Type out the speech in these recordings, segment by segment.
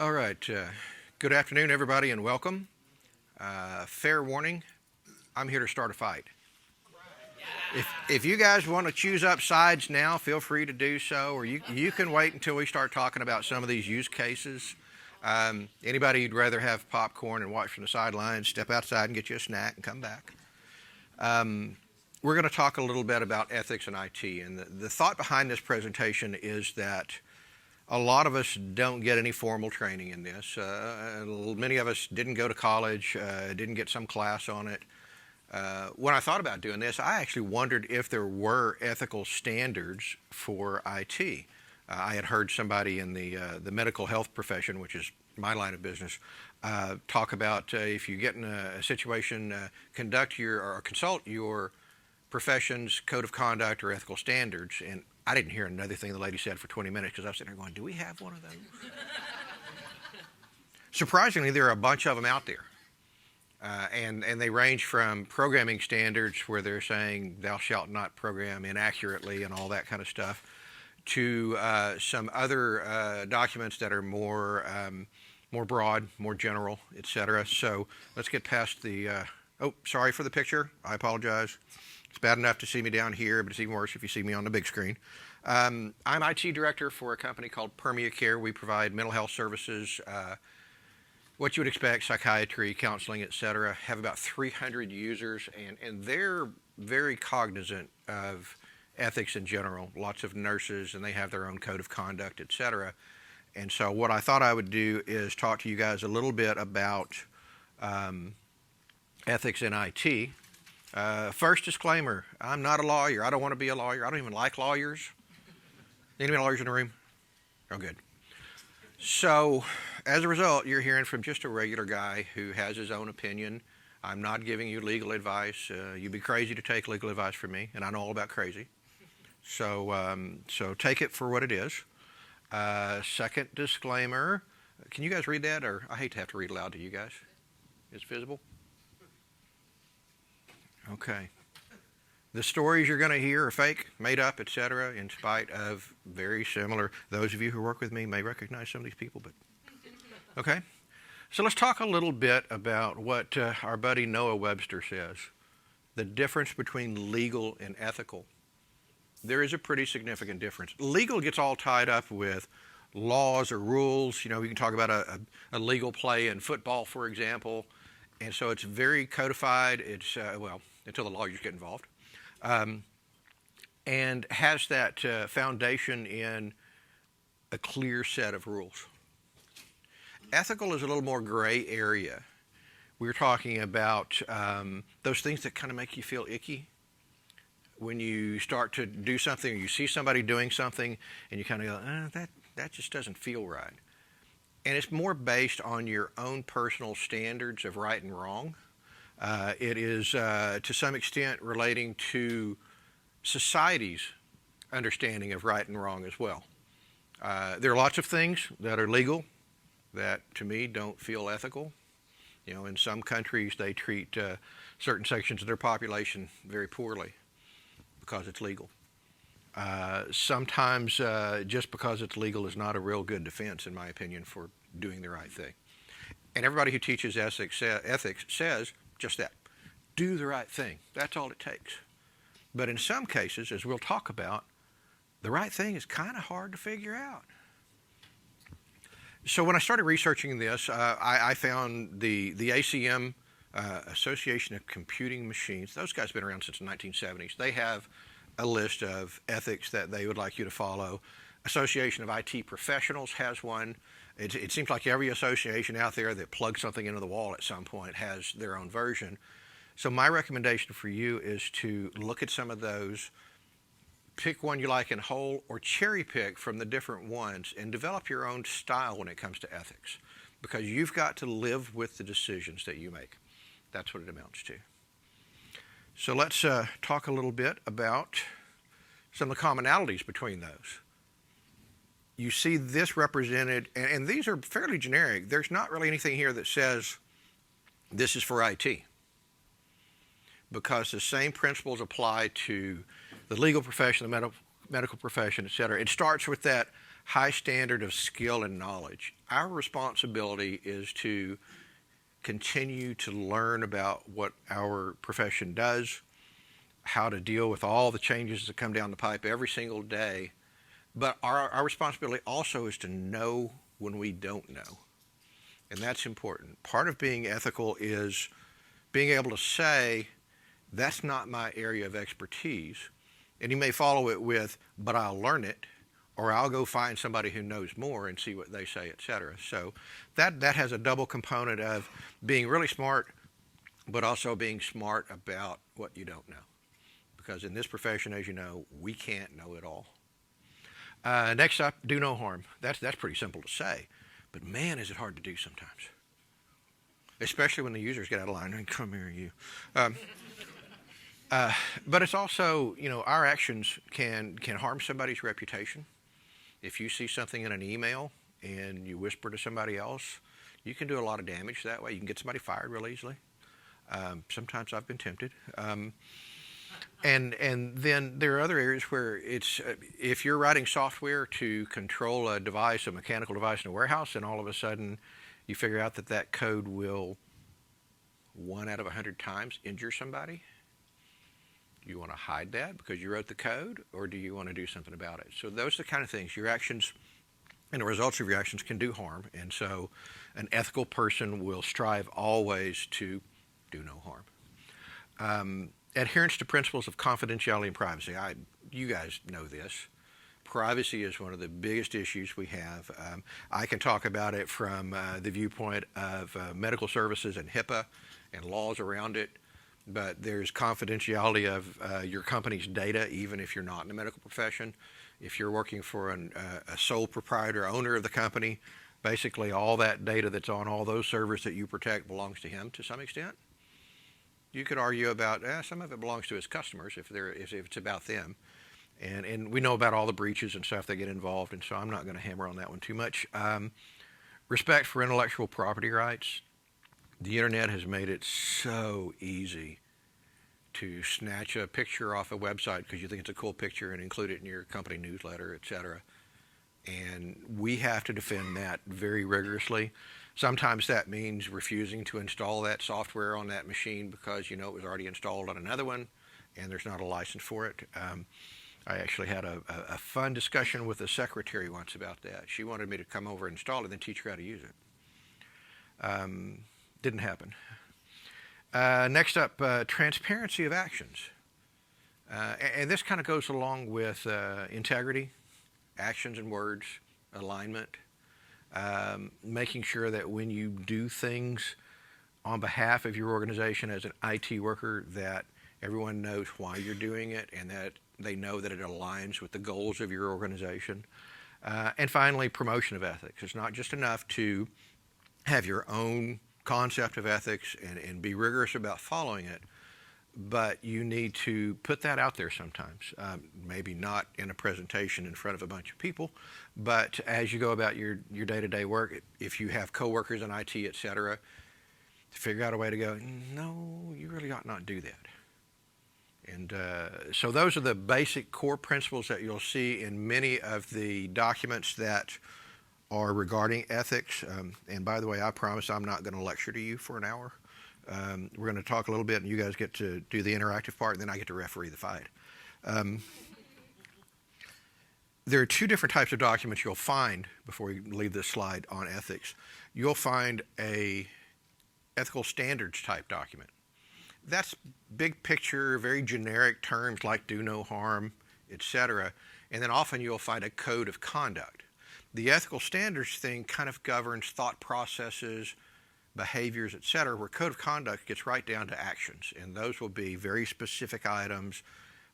All right. Good afternoon, everybody, and welcome. Fair warning, I'm here to start a fight. If you guys want to choose up sides now, feel free to do so, or you can wait until we start talking about some of these use cases. Anybody who'd rather have popcorn and watch from the sidelines, step outside and get you a snack and come back. We're going to talk a little bit about ethics and IT, and the thought behind this presentation is that a lot of us don't get any formal training in this. Many of us didn't go to college, didn't get some class on it. When I thought about doing this, I actually wondered if there were ethical standards for IT. I had heard somebody in the medical health profession, which is my line of business, talk about if you get in a situation, consult your profession's code of conduct or ethical standards. And I didn't hear another thing the lady said for 20 minutes because I was sitting there going, do we have one of those? Surprisingly, there are a bunch of them out there. And they range from programming standards where they're saying thou shalt not program inaccurately and all that kind of stuff to some other documents that are more broad, more general, etc. So let's get past the, sorry for the picture. I apologize. It's bad enough to see me down here, but it's even worse if you see me on the big screen. I'm IT director for a company called PermeaCare. We provide mental health services, what you would expect, psychiatry, counseling, etc. Have about 300 users, and they're very cognizant of ethics in general. Lots of nurses, and they have their own code of conduct, etc. And so what I thought I would do is talk to you guys a little bit about ethics in IT. First disclaimer, I'm not a lawyer. I don't want to be a lawyer. I don't even like lawyers. Any lawyers in the room? Oh, good. So, as a result, you're hearing from just a regular guy who has his own opinion. I'm not giving you legal advice. You'd be crazy to take legal advice from me, and I know all about crazy. So take it for what it is. Second disclaimer, can you guys read that? Or I hate to have to read aloud to you guys. Is it visible? Okay. The stories you're going to hear are fake, made up, etc., in spite of very similar. Those of you who work with me may recognize some of these people, but okay. So let's talk a little bit about what our buddy Noah Webster says, the difference between legal and ethical. There is a pretty significant difference. Legal gets all tied up with laws or rules. You know, we can talk about a legal play in football, for example, and so it's very codified. It's, until the lawyers get involved. And has that foundation in a clear set of rules. Ethical is a little more gray area. We're talking about those things that kind of make you feel icky. When you start to do something or you see somebody doing something and you kind of go, that just doesn't feel right. And it's more based on your own personal standards of right and wrong. It is, to some extent, relating to society's understanding of right and wrong as well. There are lots of things that are legal that, to me, don't feel ethical. You know, in some countries, they treat certain sections of their population very poorly because it's legal. Sometimes, just because it's legal is not a real good defense, in my opinion, for doing the right thing. And everybody who teaches ethics says just that. Do the right thing. That's all it takes. But in some cases, as we'll talk about, the right thing is kind of hard to figure out. So when I started researching this, I found the ACM, Association of Computing Machines. Those guys have been around since the 1970s. They have a list of ethics that they would like you to follow. Association of IT Professionals has one. It seems like every association out there that plugs something into the wall at some point has their own version. So my recommendation for you is to look at some of those, pick one you like in whole, or cherry pick from the different ones and develop your own style when it comes to ethics, because you've got to live with the decisions that you make. That's what it amounts to. So let's talk a little bit about some of the commonalities between those. You see this represented, and these are fairly generic. There's not really anything here that says this is for IT, because the same principles apply to the legal profession, the medical profession, etc. It starts with that high standard of skill and knowledge. Our responsibility is to continue to learn about what our profession does, how to deal with all the changes that come down the pipe every single day. But our responsibility also is to know when we don't know. And that's important. Part of being ethical is being able to say, that's not my area of expertise. And you may follow it with, but I'll learn it, or I'll go find somebody who knows more and see what they say, etc. So that has a double component of being really smart, but also being smart about what you don't know. Because in this profession, as you know, we can't know it all. Next up, do no harm. That's pretty simple to say, but man, is it hard to do sometimes. Especially when the users get out of line and come here, you. But it's also, our actions can harm somebody's reputation. If you see something in an email and you whisper to somebody else, you can do a lot of damage that way. You can get somebody fired real easily. Sometimes I've been tempted. And then there are other areas where it's, if you're writing software to control a device, a mechanical device in a warehouse, and all of a sudden you figure out that code will 1 out of 100 times injure somebody, do you want to hide that because you wrote the code, or do you want to do something about it? So those are the kind of things. Your actions and the results of your actions can do harm. And so an ethical person will strive always to do no harm. Adherence to principles of confidentiality and privacy. You guys know this. Privacy is one of the biggest issues we have. I can talk about it from the viewpoint of medical services and HIPAA and laws around it, but there's confidentiality of your company's data, even if you're not in the medical profession. If you're working for a sole proprietor, owner of the company, basically all that data that's on all those servers that you protect belongs to him to some extent. You could argue about some of it belongs to his customers if it's about them. And we know about all the breaches and stuff that get involved, and so I'm not going to hammer on that one too much. Respect for intellectual property rights. The internet has made it so easy to snatch a picture off a website because you think it's a cool picture and include it in your company newsletter, etc. And we have to defend that very rigorously. Sometimes that means refusing to install that software on that machine because it was already installed on another one and there's not a license for it. I actually had a fun discussion with a secretary once about that. She wanted me to come over and install it and then teach her how to use it. Didn't happen. Next up, transparency of actions. And this kind of goes along with integrity, actions and words, alignment, making sure that when you do things on behalf of your organization as an IT worker, that everyone knows why you're doing it and that they know that it aligns with the goals of your organization. And finally, promotion of ethics. It's not just enough to have your own concept of ethics and be rigorous about following it, but you need to put that out there sometimes. Maybe not in a presentation in front of a bunch of people, but as you go about your day-to-day work, if you have coworkers in IT, etc., to figure out a way to go, no, you really ought not do that. And so those are the basic core principles that you'll see in many of the documents that are regarding ethics. And by the way, I promise I'm not going to lecture to you for an hour. We're going to talk a little bit, and you guys get to do the interactive part, and then I get to referee the fight. There are two different types of documents you'll find before we leave this slide on ethics. You'll find a ethical standards type document. That's big picture, very generic terms like do no harm, etc. And then often you'll find a code of conduct. The ethical standards thing kind of governs thought processes, behaviors, etc., where code of conduct gets right down to actions. And those will be very specific items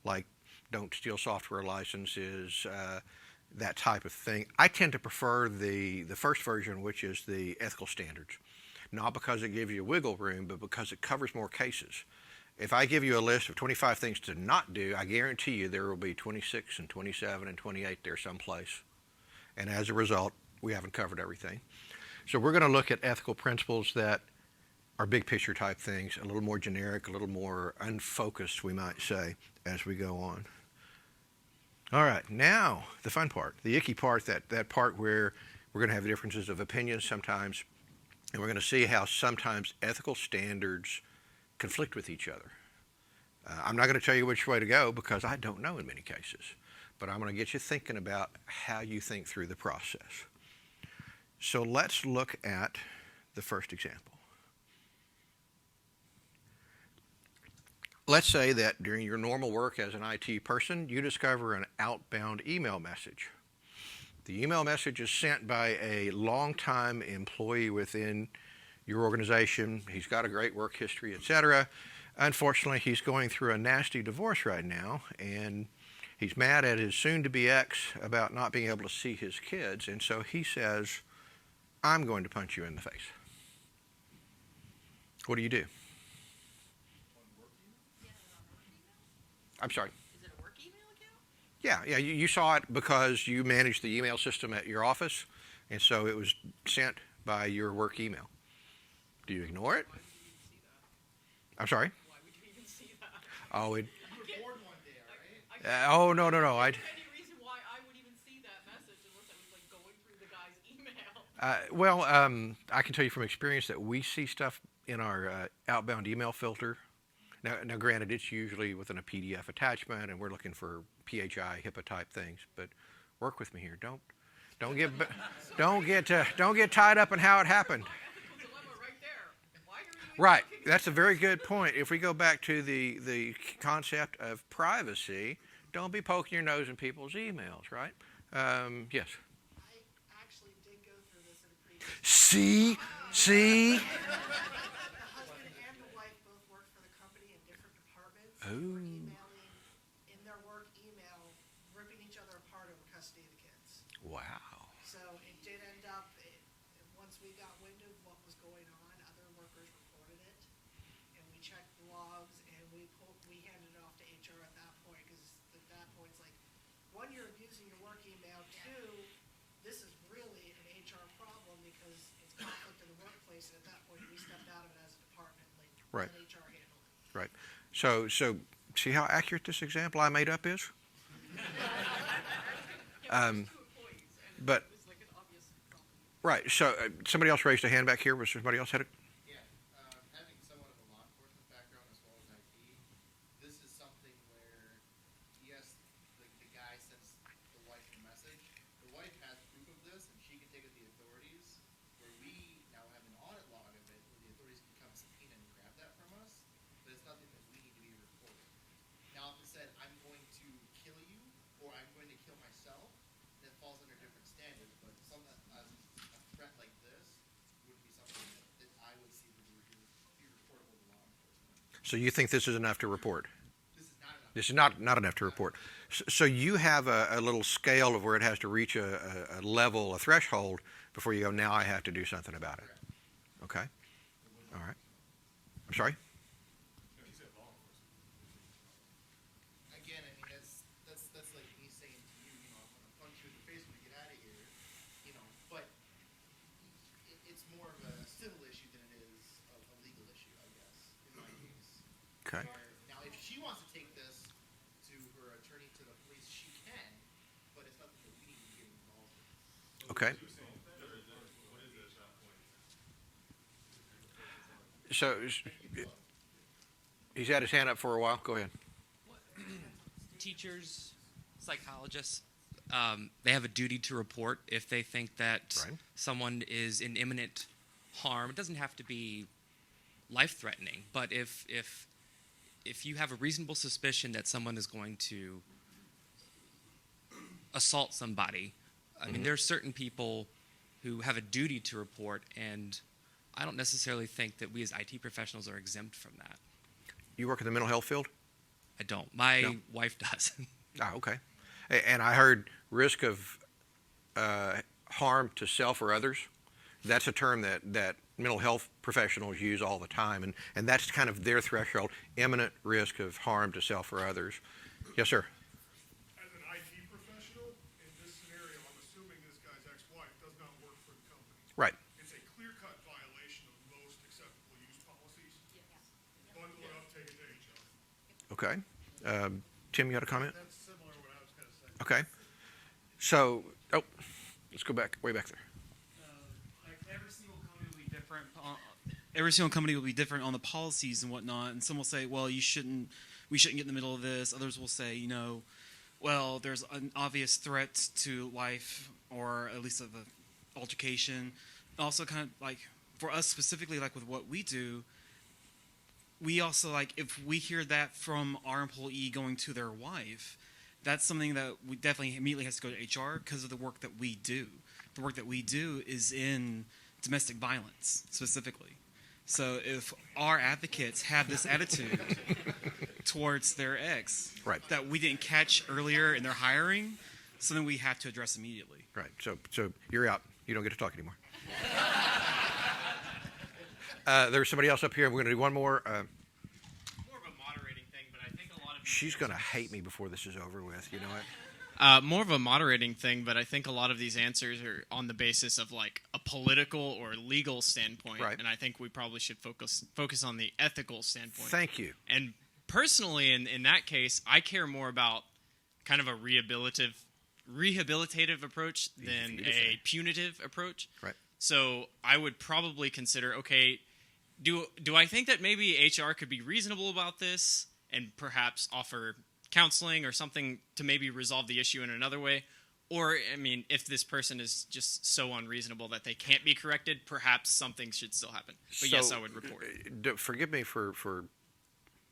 like don't steal software licenses, that type of thing. I tend to prefer the first version, which is the ethical standards. Not because it gives you wiggle room, but because it covers more cases. If I give you a list of 25 things to not do, I guarantee you there will be 26 and 27 and 28 there someplace. And as a result, we haven't covered everything. So we're going to look at ethical principles that are big picture type things, a little more generic, a little more unfocused, we might say, as we go on. All right, now the fun part, the icky part, that part where we're going to have differences of opinion sometimes, and we're going to see how sometimes ethical standards conflict with each other. I'm not going to tell you which way to go because I don't know in many cases, but I'm going to get you thinking about how you think through the process. So let's look at the first example. Let's say that during your normal work as an IT person, you discover an outbound email message. The email message is sent by a longtime employee within your organization. He's got a great work history, etc. Unfortunately, he's going through a nasty divorce right now, and he's mad at his soon-to-be ex about not being able to see his kids, and so he says, I'm going to punch you in the face. What do you do? I'm sorry? Is it a work email account? Yeah, you saw it because you manage the email system at your office, and so it was sent by your work email. Do you ignore it? Why would you even see that? I'm sorry? Why would you even see that? Oh, You were bored one day, right? oh, no. Any reason why I would even see that message unless I was like going through the guy's email? I can tell you from experience that we see stuff in our outbound email filter. Now, granted, it's usually within a PDF attachment, and we're looking for PHI, HIPAA type things. But work with me here. Don't get tied up in how it happened. Ethical dilemma right there. Why are you Right. That's a very good point. If we go back to the concept of privacy, don't be poking your nose in people's emails, right? Yes. I actually did go through this in a previous. See? The husband and the wife both worked for the company in different departments. They were emailing in their work email, ripping each other apart over custody of the kids. Wow. So it did end up, once we got wind of what was going on, other workers reported it, and we checked the logs, and we handed it off to HR at that point, because at that point it's like, one, you're abusing your work email, two, this is really an HR problem because it's conflict in the workplace, and at that point we stepped out of it as a department, like Right. let HR handle it. Right. So see how accurate this example I made up is? But It was like an obvious problem. right. So somebody else raised a hand back here. Was somebody else had it? Yeah, having somewhat of a law enforcement background as well as IT, this is something where, yes, the guy sends the wife a message. The wife has proof of this, and she can take it to the authorities, where we now have an audit log of it, where the authorities can come subpoena and grab that from us, but it's nothing that we need to be reporting. Now, if it said, I'm going to kill you, or I'm going to kill myself, that falls under different standards, but something as a threat like this would be something that I would see would be reportable to law enforcement. So you think this is enough to report? This is not enough. This is not enough to report. So you have a little scale of where it has to reach a level, a threshold, before you go, now I have to do something about it. Okay? All right. I'm sorry? Again, I mean, that's like me saying to you, I'm gonna punch you in the face when we get out of here, but it's more of a civil issue than it is a legal issue, I guess, in my case. Okay. Now, if she wants to take this to her attorney, to the police, she can, but it's nothing that we need to get involved in. Okay. So he's had his hand up for a while. Go ahead. Teachers, psychologists, they have a duty to report if they think that Right. someone is in imminent harm. It doesn't have to be life-threatening, but if you have a reasonable suspicion that someone is going to assault somebody, I mean, there are certain people who have a duty to report, and I don't necessarily think that we as IT professionals are exempt from that. You work in the mental health field? I don't. My No? wife does. Ah, okay. And I heard risk of harm to self or others. That's a term that mental health professionals use all the time, and that's kind of their threshold, imminent risk of harm to self or others. Yes, sir. As an IT professional, in this scenario, I'm assuming this guy's ex-wife does not work for the company. Right. It's a clear-cut violation of most acceptable use policies. Bundle it up, take it to HR. Okay. Tim, you had a comment? That's similar to what I was going to say. Okay. So, let's go back, way back there. Like every single company will be different. Every single company will be different on the policies and whatnot. And some will say, well, we shouldn't get in the middle of this. Others will say, well, there's an obvious threat to life, or at least of an altercation. Also, kind of like for us specifically, like with what we do, we also like if we hear that from our employee going to their wife, that's something that we definitely immediately has to go to HR because of the work that we do. The work that we do is in domestic violence specifically. So if our advocates have this attitude towards their ex Right. that we didn't catch earlier in their hiring, something we have to address immediately. Right. So you're out. You don't get to talk anymore. There's somebody else up here. We're going to do one more. More of a moderating thing, but I think a lot of She's going to hate me before this is over with. You know what? more of a moderating thing, but I think a lot of these answers are on the basis of like a political or legal standpoint, Right. and I think we probably should focus on the ethical standpoint. Thank you. And personally, in that case, I care more about kind of a rehabilitative approach Easy than for you to a say. punitive approach. Right. So I would probably consider, okay, do I think that maybe HR could be reasonable about this and perhaps offer counseling or something to maybe resolve the issue in another way? Or, I mean, if this person is just so unreasonable that they can't be corrected, perhaps something should still happen. But yes, I would report it. Forgive me for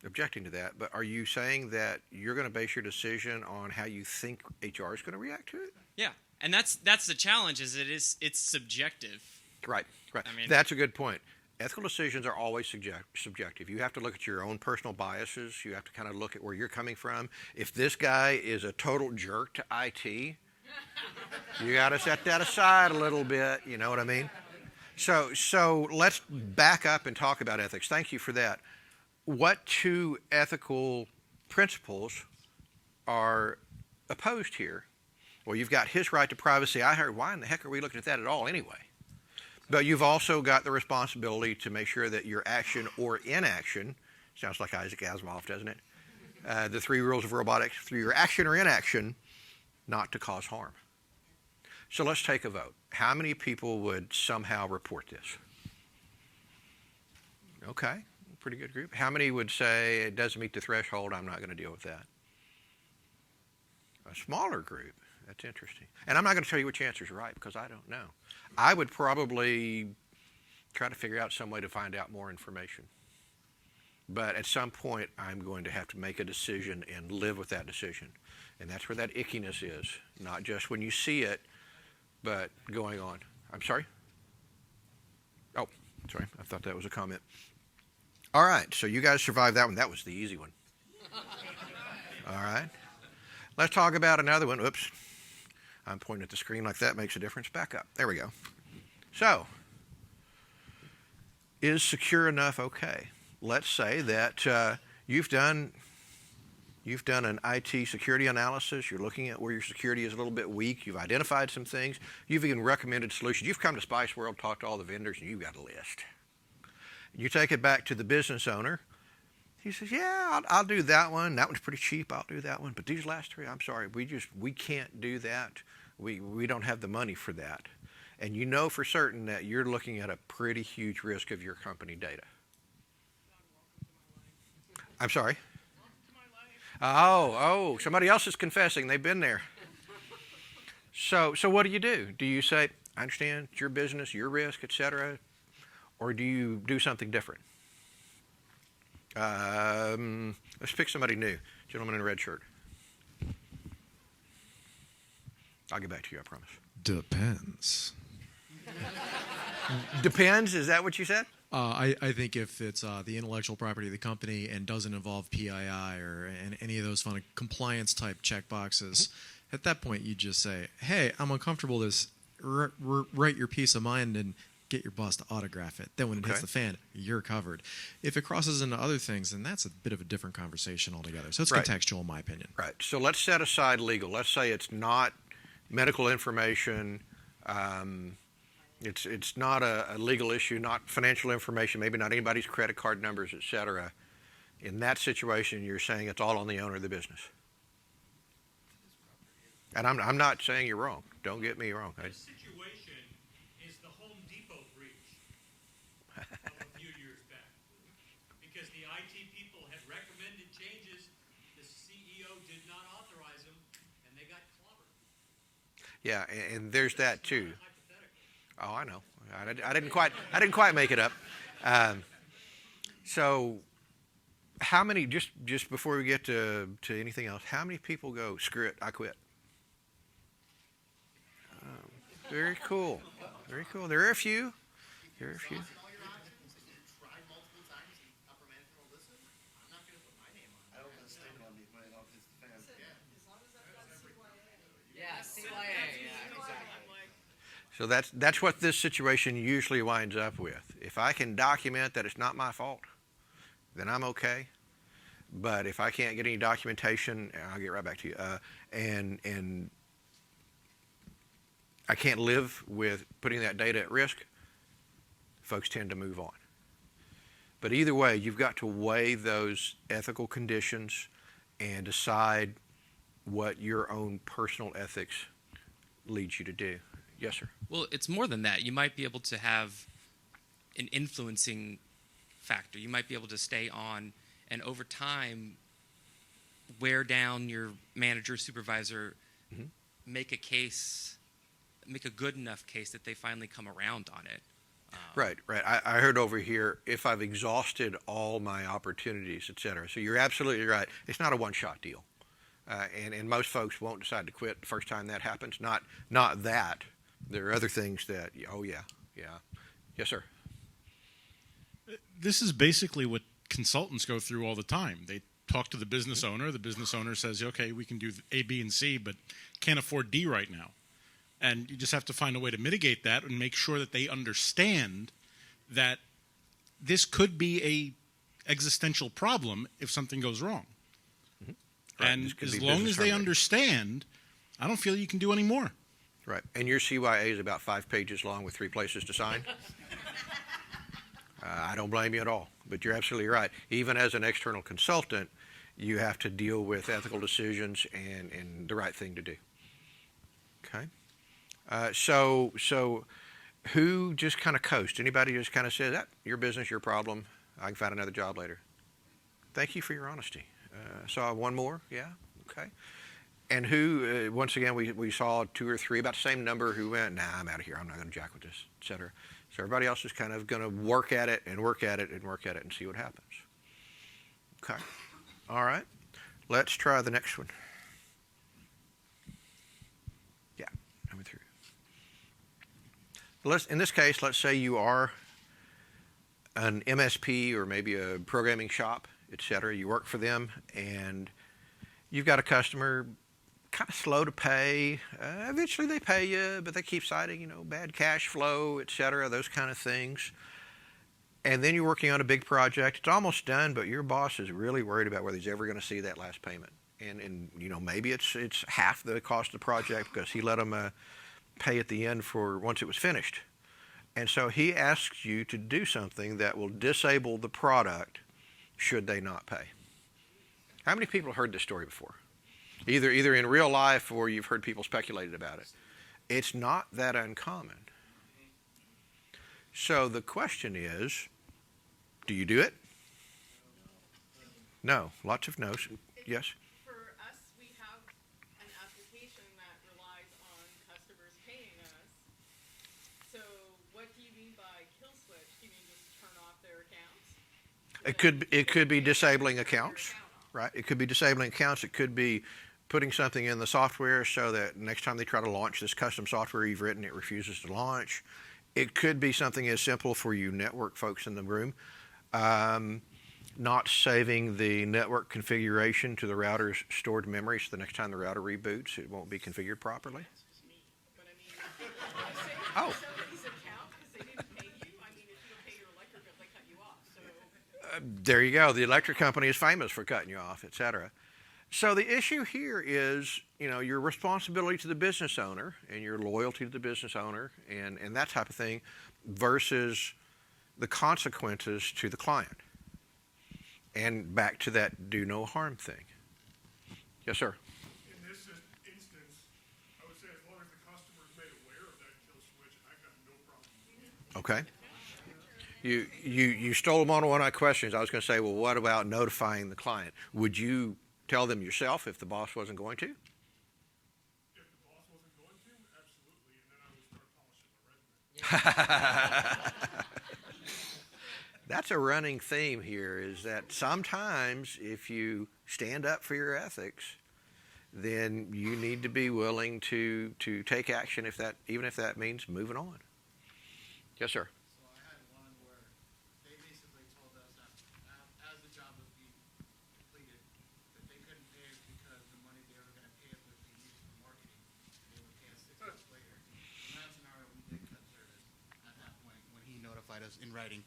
objecting to that, but are you saying that you're going to base your decision on how you think HR is going to react to it? Yeah, and that's the challenge. It's subjective. Right. Right. I mean- That's a good point. Ethical decisions are always subjective. You have to look at your own personal biases. You have to kind of look at where you're coming from. If this guy is a total jerk to IT, you got to set that aside a little bit. You know what I mean? So let's back up and talk about ethics. Thank you for that. What two ethical principles are opposed here? Well, you've got his right to privacy. I heard, why in the heck are we looking at that at all anyway? But you've also got the responsibility to make sure that your action or inaction, sounds like Isaac Asimov, doesn't it? The 3 rules of robotics, through your action or inaction, not to cause harm. So let's take a vote. How many people would somehow report this? Okay, pretty good group. How many would say it doesn't meet the threshold, I'm not going to deal with that? A smaller group. That's interesting. And I'm not going to tell you which answer is right because I don't know. I would probably try to figure out some way to find out more information. But at some point, I'm going to have to make a decision and live with that decision. And that's where that ickiness is. Not just when you see it, but going on. I'm sorry? Oh, sorry. I thought that was a comment. All right. So you guys survived that one. That was the easy one. All right. Let's talk about another one. Oops. I'm pointing at the screen like that makes a difference. Back up. There we go. So, is secure enough okay? Let's say that you've done an IT security analysis. You're looking at where your security is a little bit weak. You've identified some things. You've even recommended solutions. You've come to Spice World, talked to all the vendors, and you've got a list. You take it back to the business owner. He says, yeah, I'll do that one. That one's pretty cheap. I'll do that one. But these last 3, I'm sorry, we can't do that. We don't have the money for that. And you know for certain that you're looking at a pretty huge risk of your company data. I'm sorry? Oh, somebody else is confessing. They've been there. So what do? Do you say, I understand, it's your business, your risk, etc., or do you do something different? Let's pick somebody new. Gentleman in a red shirt. I'll get back to you, I promise. Depends. Depends? Is that what you said? I think if it's the intellectual property of the company and doesn't involve PII or any of those fun compliance type checkboxes, at that point you just say, hey, I'm uncomfortable with this. Write your peace of mind and get your boss to autograph it. Then when it hits the fan, you're covered. If it crosses into other things, then that's a bit of a different conversation altogether. So it's Right. contextual in my opinion. Right. So let's set aside legal. Let's say it's not medical information. It's not a legal issue, not financial information, maybe not anybody's credit card numbers, etc. In that situation, you're saying it's all on the owner of the business. And I'm not saying you're wrong. Don't get me wrong. This situation is the Home Depot breach of a few years back. Because the IT people had recommended changes, the CEO did not authorize them, and they got clobbered. Yeah, and there's that too. Hypothetically. Oh, I know. I didn't quite make it up. So, how many? Just before we get to anything else, how many people go, screw it, I quit? Very cool. Very cool. There are a few. There are a few. Exhausted all your options and you tried multiple times and upper management will listen, I'm not going to put my name on it. I don't understand when I'll hit the fan. As long as I've got CYA. Yeah, CYA. Yeah, exactly. So that's what this situation usually winds up with. If I can document that it's not my fault, then I'm okay. But if I can't get any documentation, I'll get right back to you. And I can't live with putting that data at risk, folks tend to move on. But either way, you've got to weigh those ethical conditions and decide what your own personal ethics leads you to do. Yes, sir. Well, it's more than that. You might be able to have an influencing factor. You might be able to stay on and over time wear down your manager, supervisor, make a case, make a good enough case that they finally come around on it. Right. I heard over here, if I've exhausted all my opportunities, et cetera. So you're absolutely right. It's not a one-shot deal. And most folks won't decide to quit the first time that happens. Not that. There are other things that, oh, yeah. Yes, sir. This is basically what consultants go through all the time. They talk to the business owner. The business owner says, okay, we can do A, B, and C, but can't afford D right now. And you just have to find a way to mitigate that and make sure that they understand that this could be a existential problem if something goes wrong. Right. And as long as they understand, I don't feel you can do any more. Right. And your CYA is about 5 pages long with 3 places to sign? I don't blame you at all. But you're absolutely right. Even as an external consultant, you have to deal with ethical decisions and the right thing to do. Okay? So who just kind of coast? Anybody just kind of says, your business, your problem. I can find another job later. Thank you for your honesty. Saw one more. Yeah. Okay. And who, once again, we saw 2 or 3, about the same number, who went, nah, I'm out of here. I'm not going to jack with this, et cetera. So everybody else is kind of going to work at it and work at it and work at it and see what happens. Okay. All right. Let's try the next one. Yeah, number 3. In this case, let's say you are an MSP or maybe a programming shop, et cetera. You work for them and you've got a customer kind of slow to pay. Eventually they pay you, but they keep citing, bad cash flow, et cetera, those kind of things. And then you're working on a big project. It's almost done, but your boss is really worried about whether he's ever going to see that last payment. And maybe it's half the cost of the project because he let them pay at the end for once it was finished. And so he asks you to do something that will disable the product should they not pay. How many people have heard this story before? Either in real life or you've heard people speculated about it. It's not that uncommon. So the question is, do you do it? No. Lots of no's. Yes? For us, we have an application that relies on customers paying us. So what do you mean by kill switch? Do you mean just turn off their accounts? It could be disabling accounts, right? It could be disabling accounts. It could be putting something in the software so that next time they try to launch this custom software you've written, it refuses to launch. It could be something as simple for you network folks in the room, not saving the network configuration to the router's stored memory, so the next time the router reboots, it won't be configured properly. But I mean, Oh. somebody's account because they didn't pay you. I mean, if you don't pay your electric bill, they cut you off. So There you go. The electric company is famous for cutting you off, et cetera. So the issue here is, your responsibility to the business owner and your loyalty to the business owner and that type of thing versus the consequences to the client. And back to that do no harm thing. Yes, sir. In this instance, Okay. You stole one of my questions. I was going to say, well, what about notifying the client? Would you tell them yourself if the boss wasn't going to? If the boss wasn't going to, absolutely, and then I would start polishing my resume. That's a running theme here, is that sometimes if you stand up for your ethics, then you need to be willing to take action, even if that means moving on. Yes, sir. So I had one where they basically told us that as the job was being completed, that they couldn't pay us because the money they were going to pay us was being used for marketing. They would pay us 6 months later. In that scenario, we did cut service at that point when he notified us in writing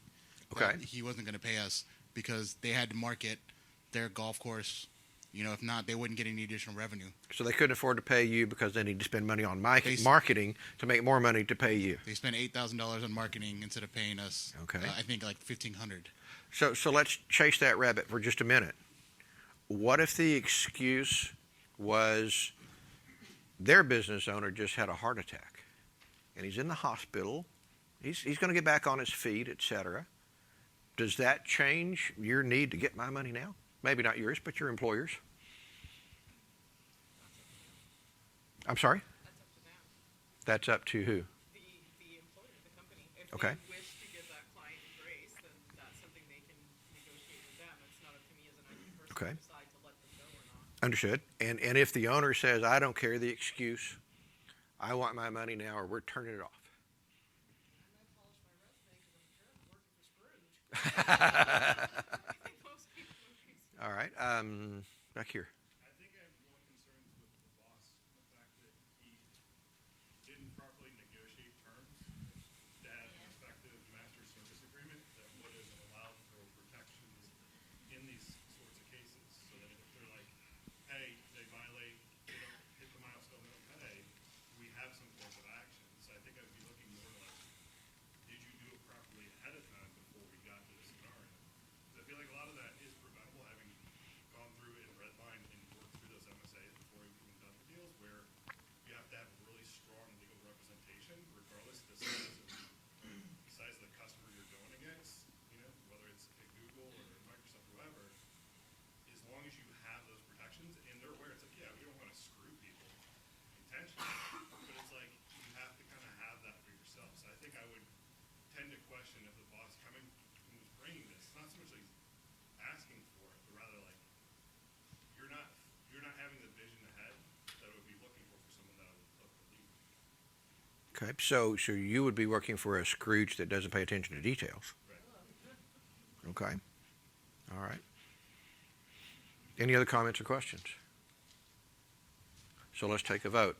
that he wasn't going to pay us because they had to market their golf course. You know, if not, they wouldn't get any additional revenue. So they couldn't afford to pay you because they need to spend money on marketing to make more money to pay you. They spent $8,000 on marketing instead of paying us. Okay. I think like $1,500. So let's chase that rabbit for just a minute. What if the excuse was their business owner just had a heart attack and he's in the hospital, he's going to get back on his feet, etc.? Does that change your need to get my money now? Maybe not yours, but your employer's. I'm sorry? That's up to them. That's up to who? The employer, the company. If Okay. they wish to give that client grace, then that's something they can negotiate with them. It's not up to me as an IT person Okay. to decide to let them go or not. Understood. And if the owner says, I don't care the excuse, I want my money now, or we're turning it off. I might polish my resume because I'm currently working for Scrooge. I think most people would be All right. Back here. I think I have more concerns with the boss, the fact that he didn't properly negotiate terms that had an effective master service agreement that would have allowed for protections in these sorts of cases. So that if they're like, hey, they violate, they don't hit the milestone, they don't pay, we have some course of action. So I think I'd be looking more like, did you do it properly ahead of time before we got to this scenario? Because I feel like a lot of that is preventable, having gone through and redlined and worked through those MSAs before we've even done the deals, where you have to have really strong legal representation, regardless of the size of the customer you're going against, you know, whether it's at Google or Microsoft, whoever, as long as you have those protections and they're aware, it's like, yeah, we don't want to screw people intentionally, but it's like, you have to kind of have that for yourself. So I think I would tend to question if the boss coming and was bringing this, not so much like asking for it, but rather like, you're not having the vision ahead that I would be looking for someone that I would look to lead. Okay. So you would be working for a Scrooge that doesn't pay attention to details. Okay. All right. Any other comments or questions? So let's take a vote.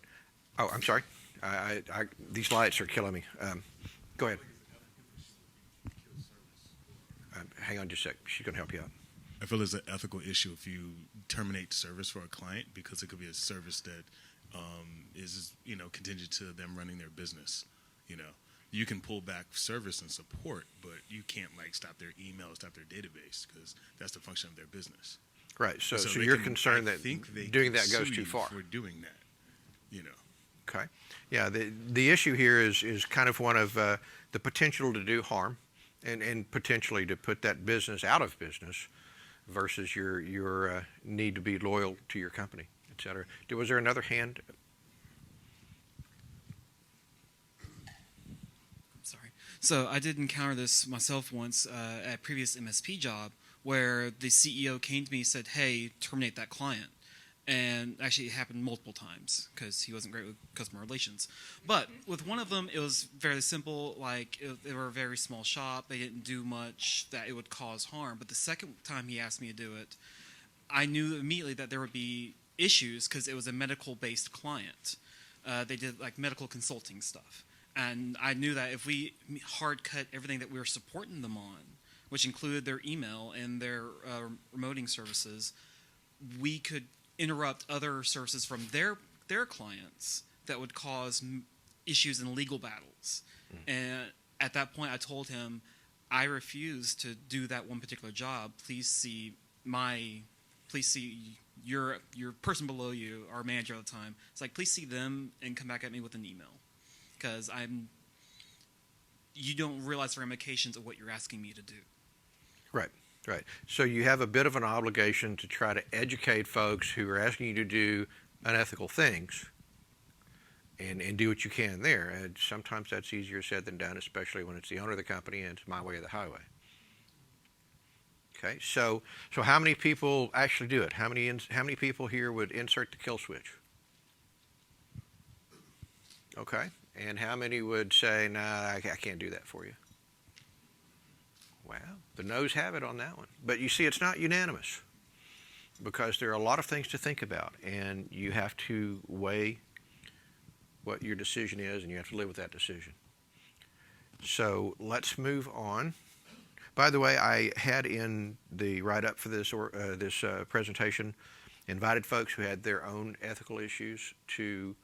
Oh, I'm sorry. These lights are killing me. Go ahead. Hang on just a sec. She's going to help you out. I feel there's an ethical issue if you terminate service for a client because it could be a service that is, contingent to them running their business. You can pull back service and support, but you can't stop their email, stop their database because that's the function of their business. Right. So they you're can- concerned I that think they doing can that goes sue too you far. for doing that. Okay. Yeah. The issue here is kind of one of the potential to do harm, and potentially to put that business out of business, versus your need to be loyal to your company, et cetera. Was there another hand? Sorry. So I did encounter this myself once at a previous MSP job where the CEO came to me and said, hey, terminate that client. And actually it happened multiple times because he wasn't great with customer relations. But with one of them, it was fairly simple. They were a very small shop. They didn't do much that it would cause harm. But the second time he asked me to do it, I knew immediately that there would be issues because it was a medical-based client. They did medical consulting stuff. And I knew that if we hard cut everything that we were supporting them on, which included their email and their remoting services, we could interrupt other services from their clients that would cause issues in legal battles. And at that point, I told him, I refuse to do that one particular job. Please see your person below you, our manager at the time. It's please see them and come back at me with an email. Because you don't realize the ramifications of what you're asking me to do. Right, right. So you have a bit of an obligation to try to educate folks who are asking you to do unethical things and do what you can there. And sometimes that's easier said than done, especially when it's the owner of the company and it's my way or the highway. Okay, so how many people actually do it? How many people here would insert the kill switch? Okay, and how many would say, "Nah, I can't do that for you"? Well, the no's have it on that one. But you see, it's not unanimous because there are a lot of things to think about, and you have to weigh what your decision is, and you have to live with that decision. So let's move on. By the way, I had in the write-up for this presentation invited folks who had their own ethical issues to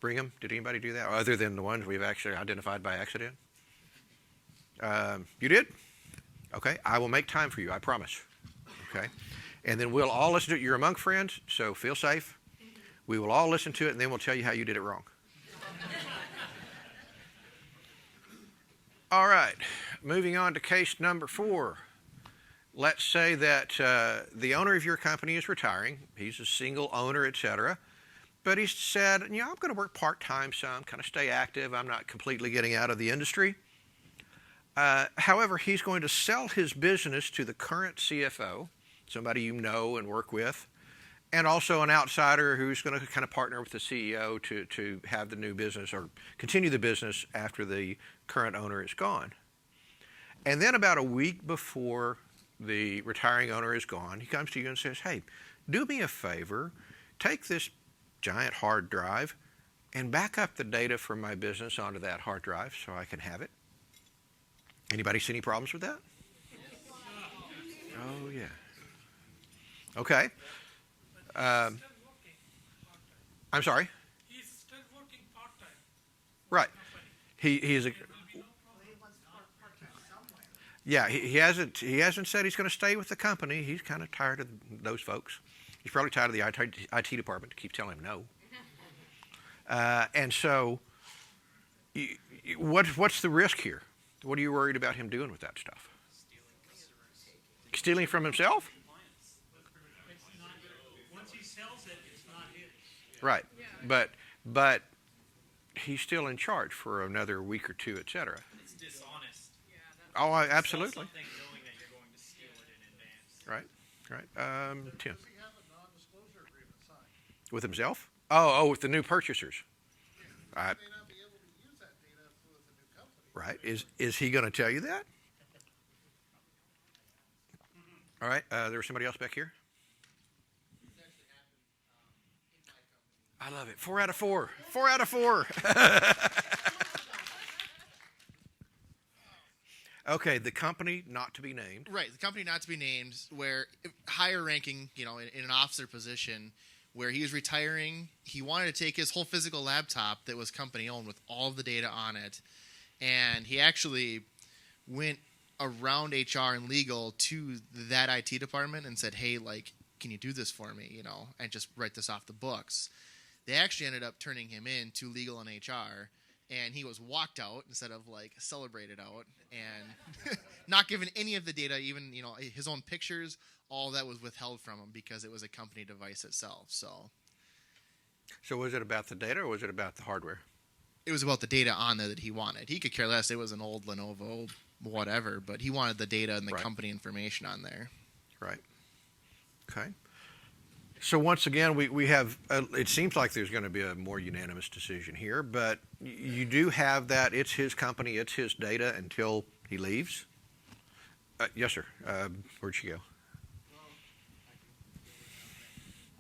bring them. Did anybody do that, other than the ones we've actually identified by accident? You did? Okay, I will make time for you, I promise. Okay, and then we'll all listen to it. You're among friends, so feel safe. We will all listen to it, and then we'll tell you how you did it wrong. All right, moving on to case number 4. Let's say that the owner of your company is retiring. He's a single owner, etc. But he's said, I'm going to work part-time some, kind of stay active. I'm not completely getting out of the industry. However, he's going to sell his business to the current CFO, somebody you know and work with, and also an outsider who's going to kind of partner with the CEO to have the new business or continue the business after the current owner is gone. And then about a week before the retiring owner is gone, he comes to you and says, hey, do me a favor, take this giant hard drive and back up the data from my business onto that hard drive so I can have it. Anybody see any problems with that? Oh, yeah. Okay. I'm sorry? He's still working part-time. Right. He is a... Yeah, he hasn't said he's going to stay with the company. He's kind of tired of those folks. He's probably tired of the IT department to keep telling him no. And so, what's the risk here? What are you worried about him doing with that stuff? Stealing from himself? Once he sells it, it's not his. Right. But he's still in charge for another week or two, etc. It's dishonest. Oh, absolutely. Something knowing that you're going to steal it in advance. Right. Tim. Does he have a non-disclosure agreement signed? With himself? Oh, with the new purchasers. He may not be able to use that data with the new company. Right. Is he going to tell you that? All right. There was somebody else back here. I love it. 4 out of 4. 4 out of 4. Okay, the company not to be named. Right, the company not to be named, where higher ranking, in an officer position, where he was retiring, he wanted to take his whole physical laptop that was company owned with all of the data on it, and he actually went around HR and legal to that IT department and said, hey, can you do this for me, and just write this off the books. They actually ended up turning him in to legal and HR, and he was walked out instead of celebrated out, and not given any of the data, even his own pictures. All that was withheld from him because it was a company device itself. So was it about the data or was it about the hardware? it was about the data on there that he wanted. He could care less. It was an old Lenovo, whatever, but he wanted the data and the company information on there. Right. Okay. So once again, we have, it seems like there's going to be a more unanimous decision here, but you do have that it's his company, it's his data until he leaves? Yes, sir. Where'd she go?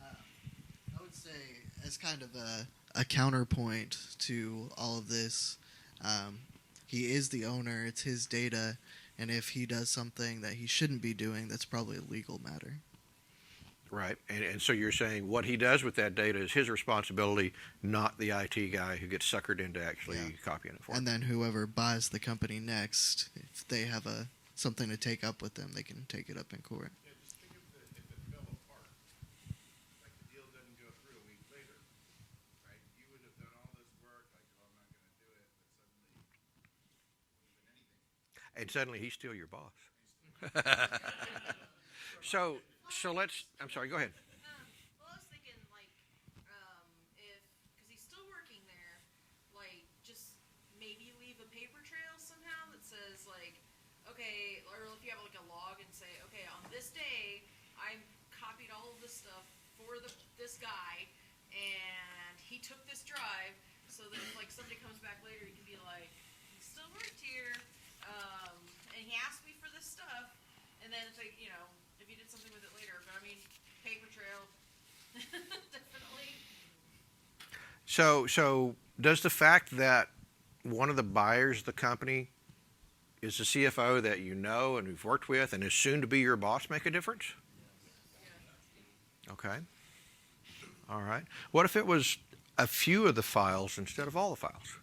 I would say as kind of a counterpoint to all of this, he is the owner, it's his data, and if he does something that he shouldn't be doing, that's probably a legal matter. Right, and so you're saying what he does with that data is his responsibility, not the IT guy who gets suckered into actually copying it for him. And then whoever buys the company next, if they have something to take up with them, they can take it up in court. Yeah, just think if it fell apart, like the deal doesn't go through a week later, right? You would have done all this work, I'm not going to do it, but suddenly it would have been And suddenly he's still your boss. so I'm sorry, go ahead. Well, I was thinking, like, if, because he's still working there, like, just maybe leave a paper trail somehow that says, like, okay, or if you have, like, a log and say, okay, on this day, I copied all of this stuff for this guy, and he took this drive, so that if, like, somebody comes back later, you can be like, he still worked here, and he asked me for this stuff, and then it's like, you know, if you did something with it later, but I mean, paper trail, definitely. So does the fact that one of the buyers of the company is the CFO that you know and who've worked with and is soon to be your boss make a difference? Okay. All right. What if it was a few of the files instead of all the files?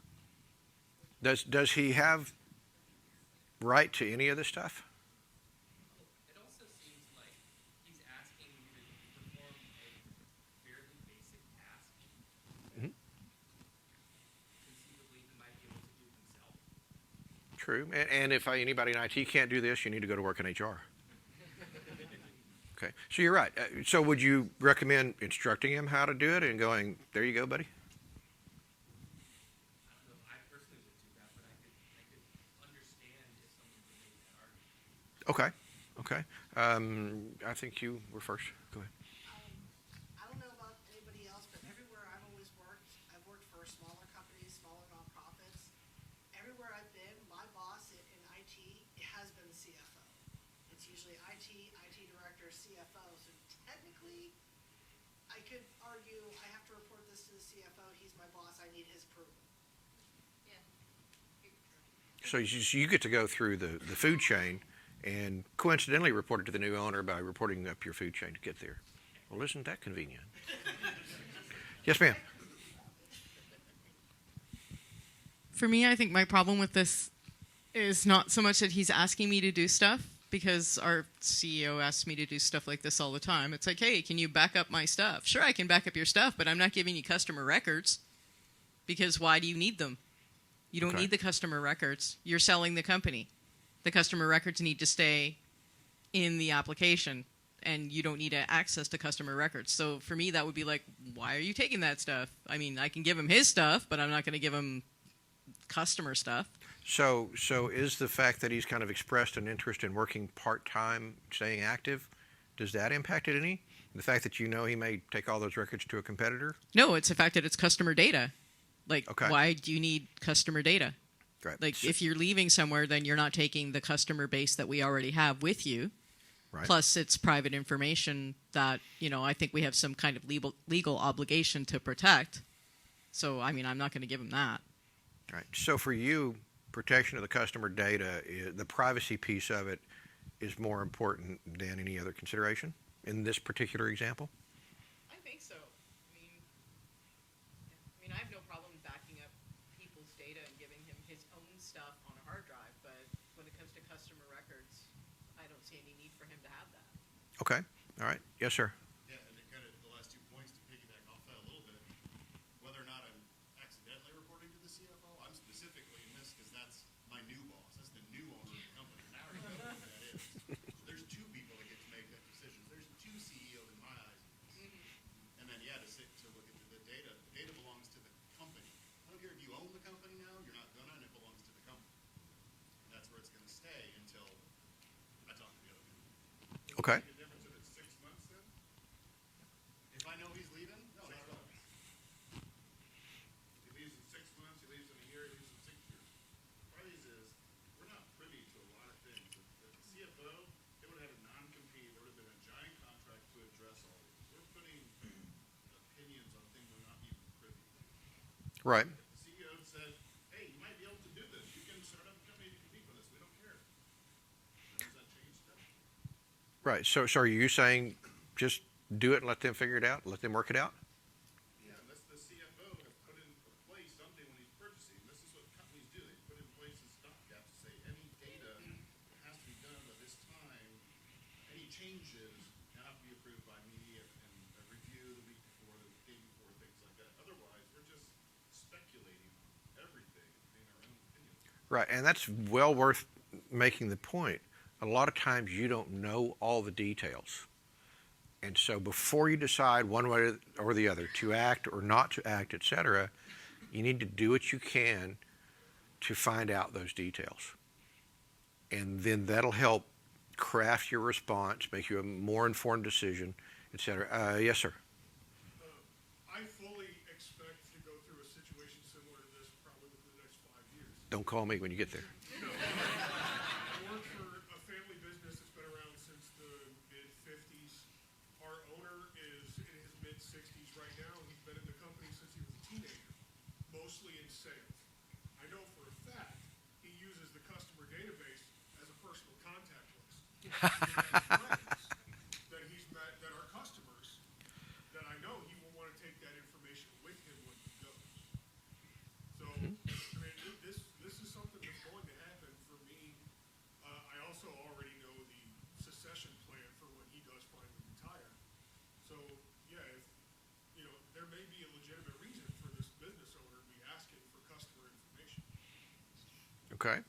Does he have right to any of this stuff? It also seems like he's asking you to perform a fairly basic task. Mhm. Conceivably, he might be able to do himself. True. And if anybody in IT can't do this, you need to go to work in HR. Okay. So you're right. So would you recommend instructing him how to do it and going, there you go, buddy? I don't know if I personally would do that, but I could understand if someone would make that argument. Okay. I think you were first. Go ahead. I don't know about anybody else, but everywhere I've always worked, I've worked for smaller companies, smaller nonprofits. Everywhere I've been, my boss in IT has been the CFO. It's usually IT director, CFO. So technically, I could argue I have to report this to the CFO. He's my boss. I need his approval. Yeah. So you get to go through the food chain and coincidentally report it to the new owner by reporting up your food chain to get there. Well, isn't that convenient? Yes, ma'am. For me, I think my problem with this is not so much that he's asking me to do stuff, because our CEO asks me to do stuff like this all the time. It's like, hey, can you back up my stuff? Sure, I can back up your stuff, but I'm not giving you customer records, because why do you need them? You don't Okay. need the customer records. You're selling the company. The customer records need to stay in the application, and you don't need access to customer records. So for me, that would be like, why are you taking that stuff? I mean, I can give him his stuff, but I'm not going to give him customer stuff. So is the fact that he's kind of expressed an interest in working part-time, staying active, does that impact it any? The fact that you know he may take all those records to a competitor? No, it's the fact that it's customer data. Like, Okay. why do you need customer data? Right. Like, So- if you're leaving somewhere, then you're not taking the customer base that we already have with you. Right. Plus, it's private information that, you know, I think we have some kind of legal obligation to protect. So, I mean, I'm not going to give him that. Right. So for you, protection of the customer data, the privacy piece of it is more important than any other consideration in this particular example? I think so. I mean, I have no problem backing up people's data and giving him his own stuff on a hard drive, but when it comes to customer records, I don't see any need for him to have that. Okay. All right. Yes, sir. Yeah, and then kind of the last 2 points to piggyback off that a little bit, whether or not I'm accidentally reporting to the CFO, I'm specifically in this because that's my new boss. That's the new owner of the company. And I already know who that is. So there's 2 people that get to make that decision. There's 2 CEOs in my eyes. And then, yeah, to look at the data belongs to the company. I don't care if you own the company now, you're not gonna, and it belongs to the company. And that's where it's gonna stay until I talk to the other people. Okay. Make a difference if it's 6 months then? If I know he's leaving, no, not at all. He leaves in 6 months, he leaves in a year, he leaves in 6 years. Part of these is, we're not privy to a lot of things. If the CFO, they would have had a non-compete, there would have been a giant contract to address all these. We're putting opinions on things we're not even privy to. Right. If the CEO said, hey, you might be able to do this, you can start up a company to compete with us, we don't care. Then does that change stuff? Right. So are you saying just do it and let them figure it out? Let them work it out? Yeah, unless the CFO has put in place something when he's purchasing. This is what companies do. They put in place a stopgap to say any data has to be done by this time. Any changes have to be approved by me and a review the week before, the day before, things like that. Otherwise, we're just speculating on everything in our own opinion. Right. And that's well worth making the point, a lot of times you don't know all the details. And so before you decide one way or the other to act or not to act, etc., you need to do what you can to find out those details. And then that'll help craft your response, make you a more informed decision, etc. Yes, sir. I fully expect to go through a situation similar to this probably within the next 5 years. Don't call me when you get there. I work for a family business that's been around since the mid-50s. Our owner is in his mid-60s right now, and he's been in the company since he was a teenager, mostly in sales. I know for a fact he uses the customer database as a personal contact list. He has friends that he's met that are customers that I know he will want to take that information with him when he goes. So, I mean, this is something that's going to happen for me. I also already know the succession plan for when he does finally retire. So, yeah, if, there may be a legitimate reason for this business owner to be asking for customer information. Okay.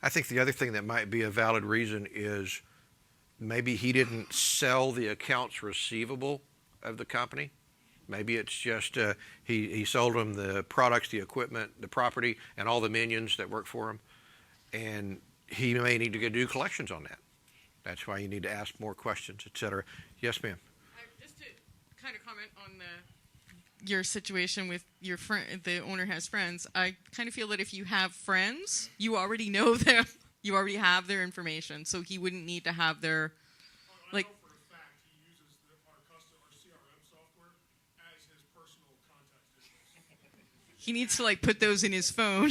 I think the other thing that might be a valid reason is maybe he didn't sell the accounts receivable of the company. Maybe it's just he sold them the products, the equipment, the property, and all the minions that work for him. And he may need to go do collections on that. That's why you need to ask more questions, etc. Yes, ma'am. Just to kind of comment on your situation with your friend, the owner has friends. I kind of feel that if you have friends, you already know them. You already have their information, so he wouldn't need to have their, like. I know for a fact he uses our CRM software as his personal contact details. He needs to like put those in his phone.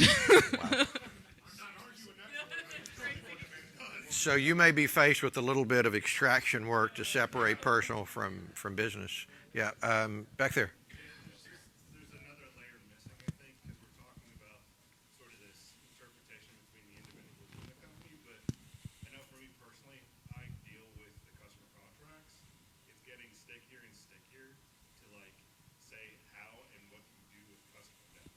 So you may be faced with a little bit of extraction work to separate personal from business. Yeah, back there. There's another layer missing, I think, because we're talking about sort of this interpretation between the individuals in the company. But I know for me personally, I deal with the customer contracts. It's getting stickier and stickier to like say how and what you do with customer data.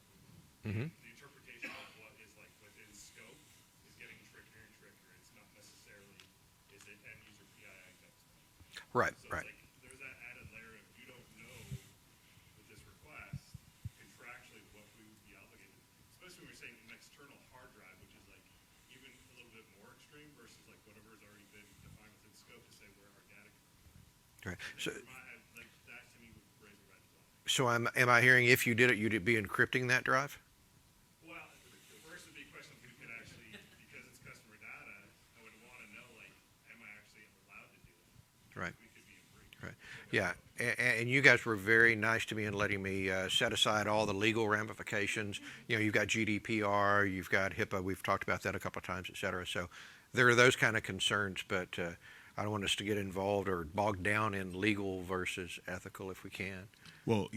Mm-hmm. The interpretation of what is like within scope is getting trickier and trickier. It's not necessarily is it end user PII type stuff. Right, So right. it's like there's that added layer of you don't know with this request contractually what we would be obligated, especially when we're saying an external hard drive, which is like even a little bit more extreme versus like whatever has already been defined within scope to say where our data comes from. Right. So, Like that to me would raise a red flag. so am I hearing if you did it, you'd be encrypting that drive? Well, first the big question who could actually, because it's customer data, I would want to know like, am I actually allowed to do that? Right. We could be in breach. Right. Yeah, and you guys were very nice to me in letting me set aside all the legal ramifications. You've got GDPR, you've got HIPAA. We've talked about that a couple of times, et cetera. So there are those kind of concerns, but I don't want us to get involved or bogged down in legal versus ethical if we can. Well,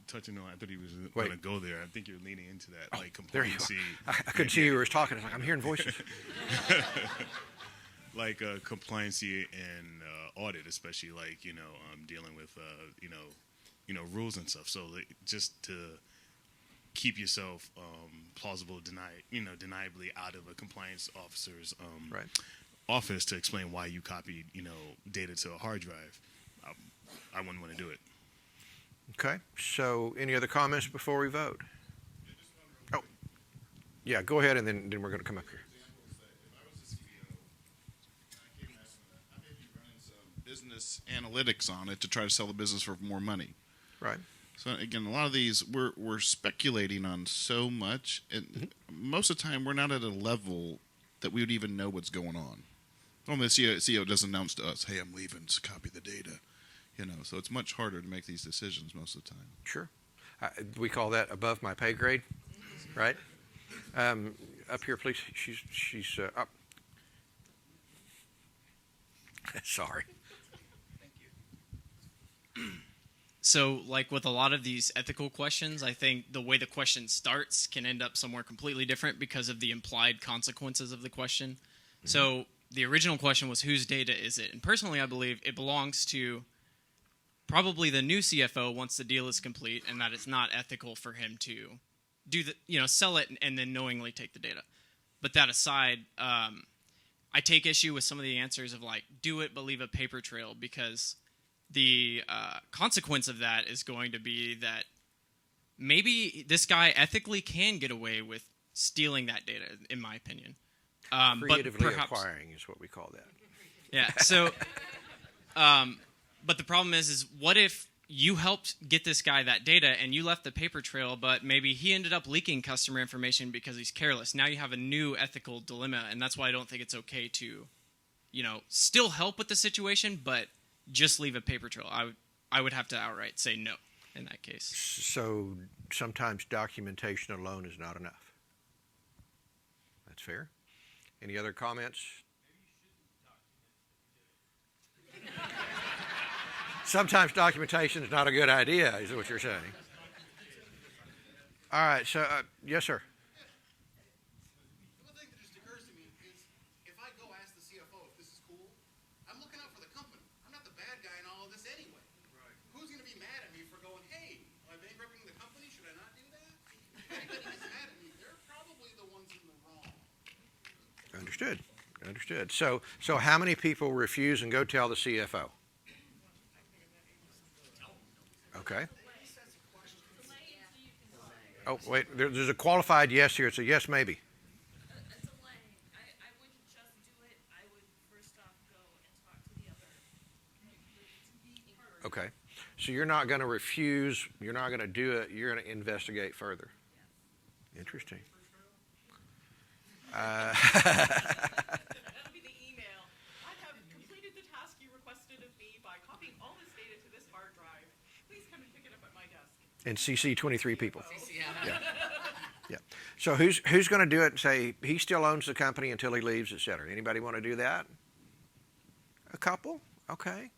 touching on, I thought he was going to go there. I think you're leaning into that, like There you compliancy. are. I couldn't see who was talking. It's like I'm hearing voices. Like compliancy and audit, especially like dealing with rules and stuff. So like, just to keep yourself plausible, deniably out of a compliance officer's Right. office to explain why you copied data to a hard drive. I wouldn't want to do it. Okay. So any other comments before we vote? Oh, yeah. Go ahead, and then we're going to come up here. Business analytics on it to try to sell the business for more money. Right. So again, a lot of these we're speculating on so much, and most of the time we're not at a level that we would even know what's going on. Well, the CEO doesn't announce to us, "Hey, I'm leaving to copy the data," So it's much harder to make these decisions most of the time. Sure. We call that above my pay grade, right? Up here, please. She's up. Sorry. So, like with a lot of these ethical questions, I think the way the question starts can end up somewhere completely different because of the implied consequences of the question. Mm-hmm. So, the original question was, whose data is it? And personally, I believe it belongs to probably the new CFO once the deal is complete, and that it's not ethical for him to do sell it and then knowingly take the data. But that aside, I take issue with some of the answers of like, do it, but leave a paper trail, because the consequence of that is going to be that maybe this guy ethically can get away with stealing that data, in my opinion. Creatively but perhaps, acquiring is what we call that. Yeah. So, but the problem is what if you helped get this guy that data and you left the paper trail, but maybe he ended up leaking customer information because he's careless. Now you have a new ethical dilemma, and that's why I don't think it's okay to, still help with the situation, but just leave a paper trail. I would have to outright say no in that case. So sometimes documentation alone is not enough. That's fair. Any other comments? Sometimes documentation is not a good idea, is what you're saying. All right, so, yes, sir. One thing that just occurs to me is if I go ask the CFO if this is cool, I'm looking out for the company. I'm not the bad guy in all of this anyway. Right. Who's going to be mad at me for going, hey, am I bankrupting the company? Should I not do that? If anybody gets mad at me, they're probably the ones in the wrong. Understood. So how many people refuse and go tell the CFO? Okay. Oh, wait, there's a qualified yes here. It's a yes, maybe. A delay. I wouldn't just do it. I would first off go and talk to the other. Okay. So you're not going to refuse. You're not going to do it. You're going to investigate further. Interesting. That'll be the email. I have completed the task you requested of me by copying all this data to this hard drive. Please come and pick it up at my desk. And CC 23 people. Yeah. So who's going to do it and say he still owns the company until he leaves, et cetera? Anybody want to do that? A couple? Okay.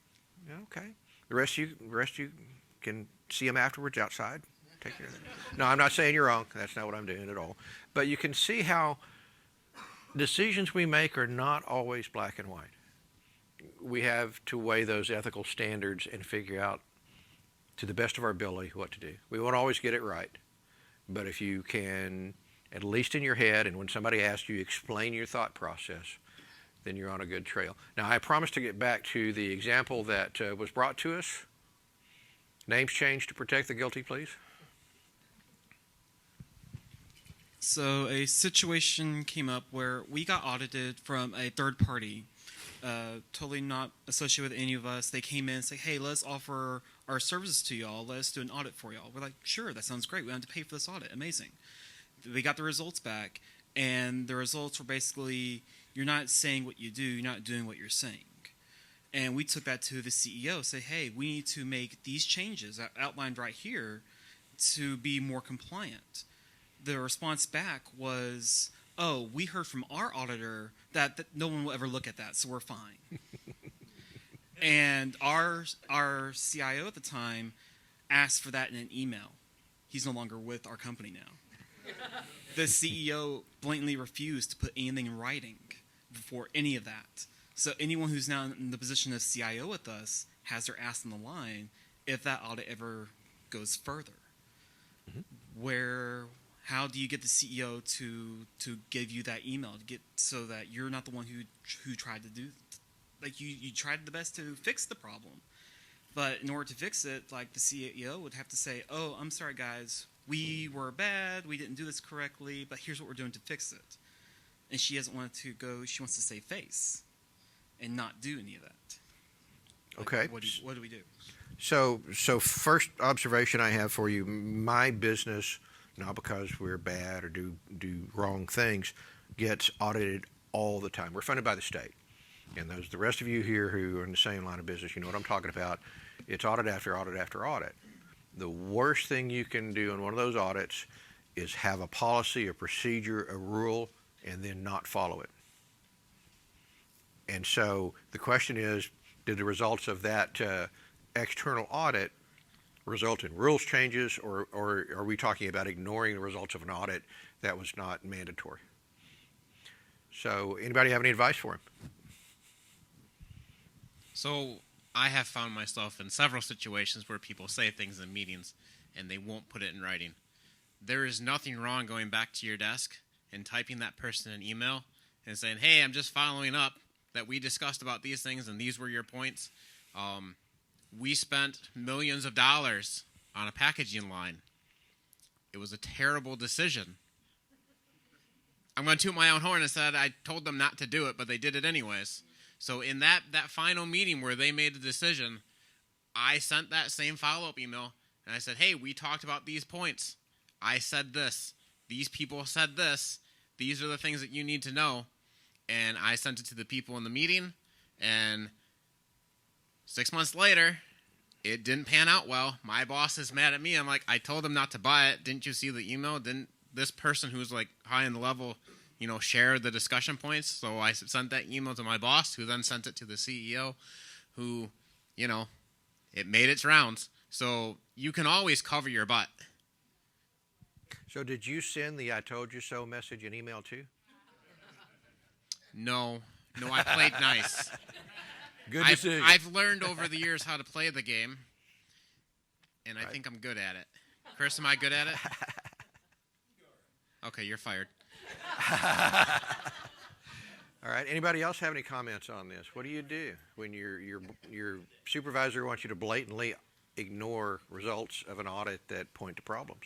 Yeah, okay. The rest of you can see them afterwards outside. Take care of that. No, I'm not saying you're wrong. That's not what I'm doing at all. But you can see how decisions we make are not always black and white. We have to weigh those ethical standards and figure out to the best of our ability what to do. We won't always get it right, but if you can, at least in your head, and when somebody asks you, explain your thought process, then you're on a good trail. Now, I promise to get back to the example that was brought to us. Names changed to protect the guilty, please. So a situation came up where we got audited from a third party, totally not associated with any of us. They came in and said, hey, let's offer our services to y'all. Let's do an audit for y'all. We're like, sure, that sounds great. We don't have to pay for this audit. Amazing. We got the results back, and the results were basically, you're not saying what you do, you're not doing what you're saying. And we took that to the CEO, say, hey, we need to make these changes outlined right here to be more compliant. The response back was, oh, we heard from our auditor that no one will ever look at that, so we're fine. And our CIO at the time asked for that in an email. He's no longer with our company now. The CEO blatantly refused to put anything in writing for any of that. So anyone who's now in the position of CIO with us has their ass on the line if that audit ever goes further. Mm-hmm. How do you get the CEO to give you that email to get so that you're not the one who tried to do, like you tried the best to fix the problem, but in order to fix it, like the CEO would have to say, oh, I'm sorry guys, we were bad, we didn't do this correctly, but here's what we're doing to fix it. And she doesn't want to go. She wants to save face and not do any of that. Okay. Like, what do we do? So first observation I have for you, my business, not because we're bad or do wrong things, gets audited all the time. We're funded by the state. And the rest of you here who are in the same line of business, you know what I'm talking about. It's audit after audit after audit. The worst thing you can do in one of those audits is have a policy, a procedure, a rule, and then not follow it. And so the question is, did the results of that external audit result in rules changes, or are we talking about ignoring the results of an audit that was not mandatory? So anybody have any advice for him? So I have found myself in several situations where people say things in meetings and they won't put it in writing. There is nothing wrong going back to your desk and typing that person an email and saying, hey, I'm just following up that we discussed about these things and these were your points. We spent millions of dollars on a packaging line. It was a terrible decision. I'm going to toot my own horn and said I told them not to do it, but they did it anyways. So in that final meeting where they made the decision, I sent that same follow-up email, and I said, hey, we talked about these points. I said this. These people said this. These are the things that you need to know. And I sent it to the people in the meeting, and 6 months later, it didn't pan out well. My boss is mad at me. I'm like, I told them not to buy it. Didn't you see the email? Didn't this person who's like high in the level, share the discussion points? So I sent that email to my boss, who then sent it to the CEO, who, it made its rounds. So you can always cover your butt. So did you send the I told you so message and email too? No, I played nice. Good decision. I've learned over the years how to play the game, and I think I'm good at it. Chris, am I good at it? Okay, you're fired. All right. Anybody else have any comments on this? What do you do when your supervisor wants you to blatantly ignore results of an audit that point to problems?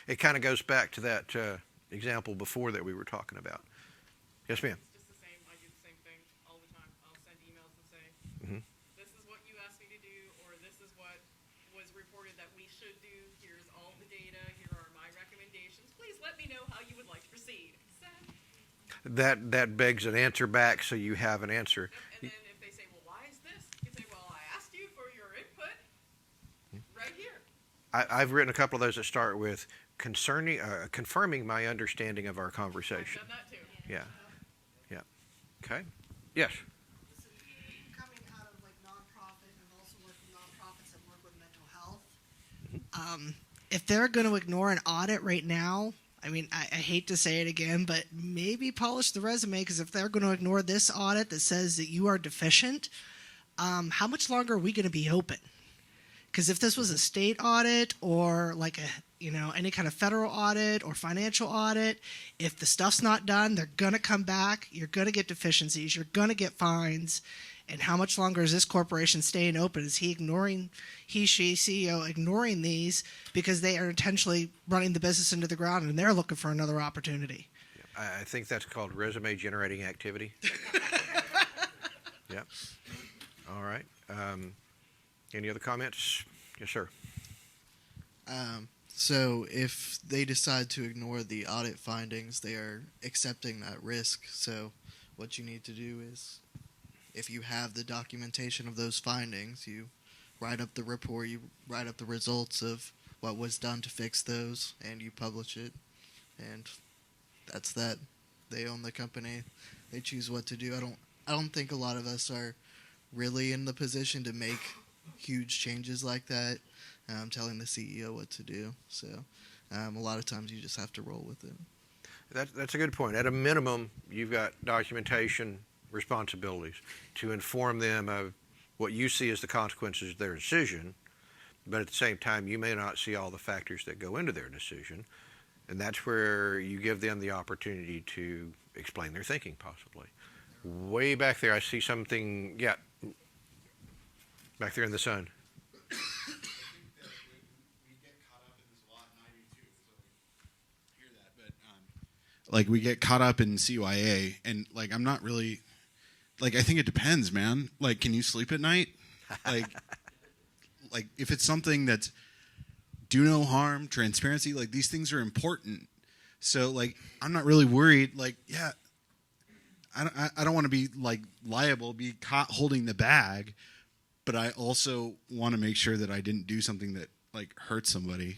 It kind of goes back to that example before that we were talking about. Yes, ma'am. It's just the same. I do the same thing all the time. I'll send emails and say, this is what you asked me to do, or this is what was reported that we should do. Here's all the data. Here are my recommendations. Please let me know how you would like to proceed. Send. That begs an answer back, so you have an answer. And then if they say, well, why is this? You say, well, I asked you for your input right here. I've written a couple of those that start with confirming my understanding of our conversation. I've done that too. Yeah. Okay. Yes. Coming out of like nonprofit and also work with nonprofits that work with mental health. If they're going to ignore an audit right now, I mean, I hate to say it again, but maybe polish the resume, because if they're going to ignore this audit that says that you are deficient, how much longer are we going to be open? Because if this was a state audit or like any kind of federal audit or financial audit, if the stuff's not done, they're going to come back. You're going to get deficiencies. You're going to get fines. And how much longer is this corporation staying open? Is she, CEO, ignoring these because they are intentionally running the business into the ground and they're looking for another opportunity? I think that's called resume generating activity. Yeah. All right. Any other comments? Yes, sir. So if they decide to ignore the audit findings, they are accepting that risk. So what you need to do is, if you have the documentation of those findings, you write up the report, you write up the results of what was done to fix those, and you publish it. And that's that. They own the company. They choose what to do. I don't think a lot of us are really in the position to make huge changes like that, telling the CEO what to do. So a lot of times you just have to roll with it. That's a good point. At a minimum, you've got documentation responsibilities to inform them of what you see as the consequences of their decision, but at the same time, you may not see all the factors that go into their decision, and that's where you give them the opportunity to explain their thinking, possibly. Way back there, I see something, yeah, back there in the sun. Like, we get caught up in CYA, and like, I'm not really, like, I think it depends, man. Like, can you sleep at night? Like if it's something that's do no harm, transparency, like, these things are important. So like, I'm not really worried. Like, yeah, I don't want to be like liable, be caught holding the bag, but I also want to make sure that I didn't do something that like hurts somebody.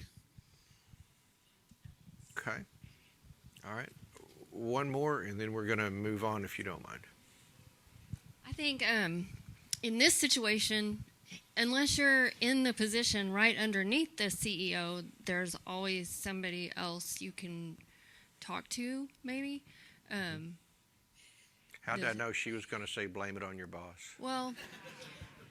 Okay. All right. One more, and then we're going to move on, if you don't mind. I think in this situation, unless you're in the position right underneath the CEO, there's always somebody else you can talk to, maybe. How did I know she was going to say blame it on your boss? Well,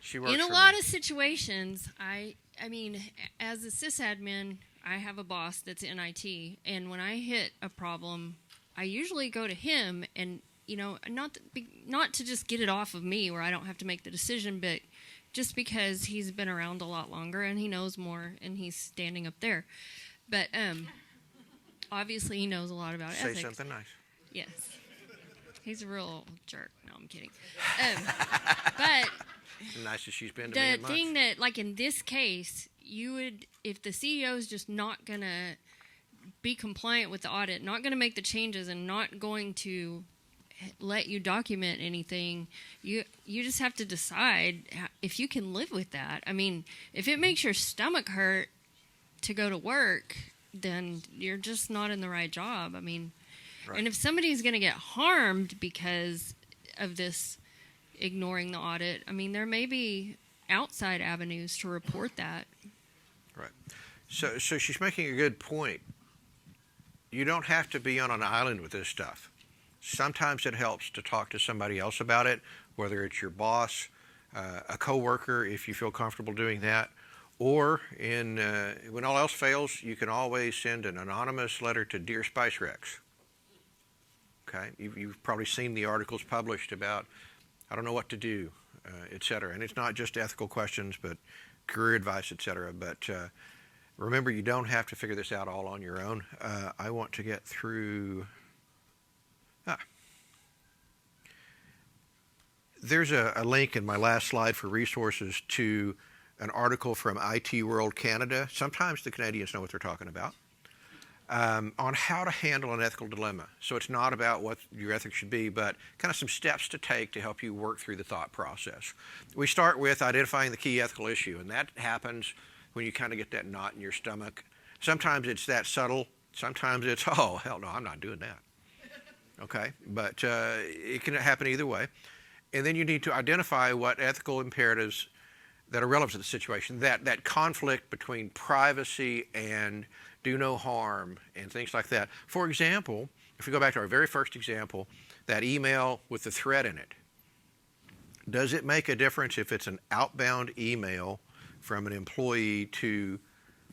she works in a for lot me. of situations, I mean, as a sysadmin, I have a boss that's in IT, and when I hit a problem, I usually go to him, and not to just get it off of me where I don't have to make the decision, but just because he's been around a lot longer and he knows more, and he's standing up there. But obviously, he knows a lot about ethics. Say something nice. Yes. He's a real jerk. No, I'm kidding. But Nice as she's been to me the in months. thing that, like in this case, you would, if the CEO is just not going to be compliant with the audit, not going to make the changes, and not going to let you document anything, you just have to decide if you can live with that. I mean, if it makes your stomach hurt to go to work, then you're just not in the right job. I mean, Right. and if somebody's going to get harmed because of this ignoring the audit, I mean, there may be outside avenues to report that. Right. So she's making a good point. You don't have to be on an island with this stuff. Sometimes it helps to talk to somebody else about it, whether it's your boss, a coworker, if you feel comfortable doing that, or when all else fails, you can always send an anonymous letter to Dear Spice Rex. Okay, you've probably seen the articles published about, I don't know what to do, et cetera. And it's not just ethical questions, but career advice, et cetera. But remember, you don't have to figure this out all on your own. I want to get through. There's a link in my last slide for resources to an article from IT World Canada. Sometimes the Canadians know what they're talking about. On how to handle an ethical dilemma. So it's not about what your ethics should be, but kind of some steps to take to help you work through the thought process. We start with identifying the key ethical issue, and that happens when you kind of get that knot in your stomach. Sometimes it's that subtle. Sometimes it's, oh, hell no, I'm not doing that. Okay, but it can happen either way. And then you need to identify what ethical imperatives that are relevant to the situation, that conflict between privacy and do no harm and things like that. For example, if we go back to our very first example, that email with the threat in it, does it make a difference if it's an outbound email from an employee to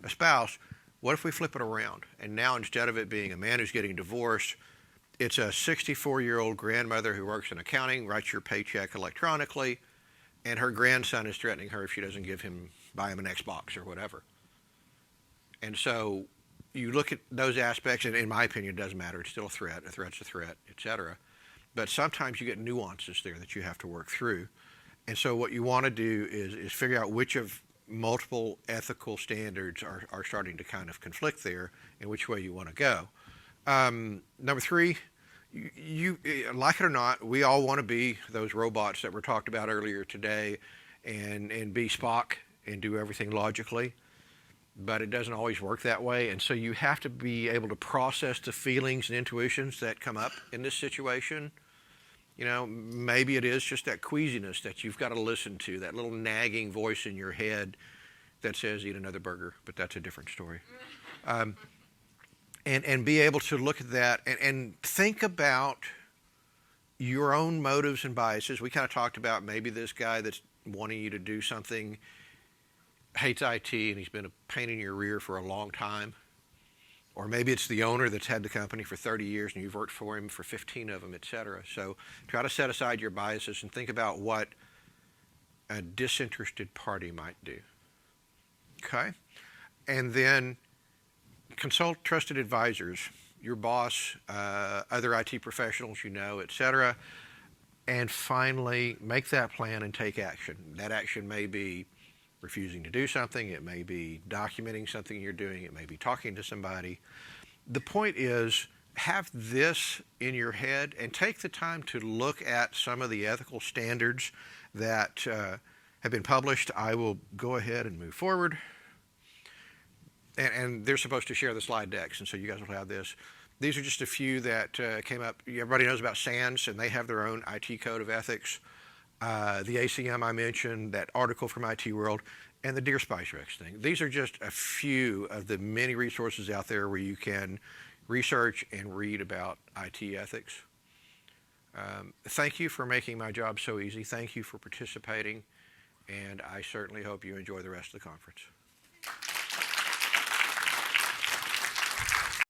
a spouse? What if we flip it around? And now instead of it being a man who's getting divorced, it's a 64-year-old grandmother who works in accounting, writes your paycheck electronically, and her grandson is threatening her if she doesn't buy him an Xbox or whatever. And so you look at those aspects, and in my opinion, it doesn't matter. It's still a threat. A threat's a threat, et cetera. But sometimes you get nuances there that you have to work through. And so what you want to do is figure out which of multiple ethical standards are starting to kind of conflict there and which way you want to go. Number three, you like it or not, we all want to be those robots that were talked about earlier today and be Spock and do everything logically. But it doesn't always work that way. And so you have to be able to process the feelings and intuitions that come up in this situation. You know, maybe it is just that queasiness that you've got to listen to, that little nagging voice in your head that says eat another burger, but that's a different story. And be able to look at that and think about your own motives and biases. We kind of talked about maybe this guy that's wanting you to do something hates IT and he's been a pain in your rear for a long time. Or maybe it's the owner that's had the company for 30 years and you've worked for him for 15 of them, et cetera. So try to set aside your biases and think about what a disinterested party might do. Okay? And then consult trusted advisors, your boss, other IT professionals you know, et cetera. And finally, make that plan and take action. That action may be refusing to do something. It may be documenting something you're doing. It may be talking to somebody. The point is, have this in your head and take the time to look at some of the ethical standards that have been published. I will go ahead and move forward. And they're supposed to share the slide decks, and so you guys will have this. These are just a few that came up. Everybody knows about SANS, and they have their own IT code of ethics. The ACM I mentioned, that article from IT World, and the Dear Spice Rex thing. These are just a few of the many resources out there where you can research and read about IT ethics. Thank you for making my job so easy. Thank you for participating, and I certainly hope you enjoy the rest of the conference.